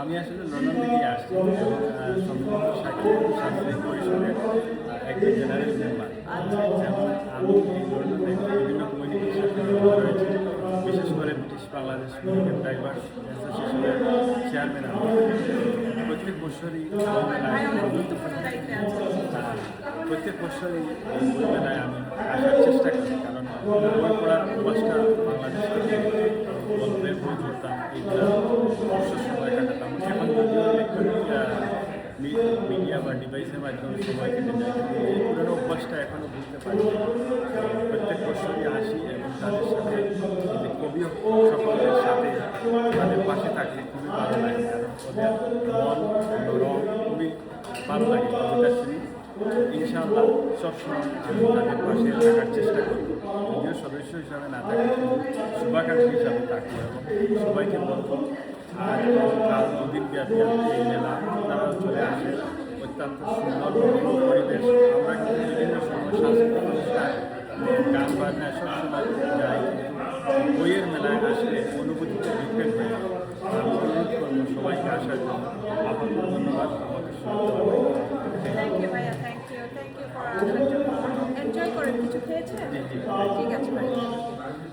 আমি আসলে লন্ডন থেকেই আসছি এবং সম্ভবত সাংস্কৃতিক পরিষদের একজন জেনারেল মেম্বার। যেমন আমি এই লন্ডন থেকে বিভিন্ন কমিউনিটির সাথে যুক্ত রয়েছি, বিশেষ করে ব্রিটিশ বাংলাদেশ মিউজিয়াম ডাইভার্স অ্যাসোসিয়েশনের চেয়ারম্যান আমি। প্রত্যেক বছরই প্রত্যেক বছরই এই বই মেলায় আমি আসার চেষ্টা করি, কারণ বই পড়ার অভ্যাসটা বাংলাদেশ থেকে গল্পের বই পড়তাম, এইগুলো অবসর সময় কাটাতাম। এখন যদিও ইলেকট্রনিক মিডিয়া বা ডিভাইসের মাধ্যমে সময় কেটে যায়, কিন্তু এই পুরোনো অভ্যাসটা এখনও বুঝতে পারছি। প্রত্যেক বছরই আসি এবং তাদের সাথে যে কবি সকলের সাথে তাদের পাশে থাকলে খুবই ভালো লাগে, কারণ ওদের মন রং খুবই ভালো লাগে কবিতা শুনি। ইনশাআল্লাহ সবসময় আমি তাদের পাশে থাকার চেষ্টা করব, যদিও সদস্য হিসাবে না থাকি, শুভাকাঙ্ক্ষী হিসাবে থাকি এবং সবাইকে বলবো আজ কাল দুদিন ব্যাপী এই মেলা তারাও চলে আসে। অত্যন্ত সুন্দর পরিবেশ। আমরা কিন্তু বিভিন্ন সময় সাংস্কৃতিক অনুষ্ঠান গান বাজনা সবসময় যাই, কিন্তু বইয়ের মেলায় আসলে অনুভূতিটা ডিপেন্ড হয়ে যায়। আমি অনুরোধ করবো সবাইকে আসার জন্য। আপাতত ধন্যবাদ আমাকে শুনতে। থ্যাংক ইউ ভাইয়া, থ্যাংক ইউ ফর আসার জন্য। এনজয় করেন, কিছু খেয়েছেন? ঠিক আছে ভাইয়া।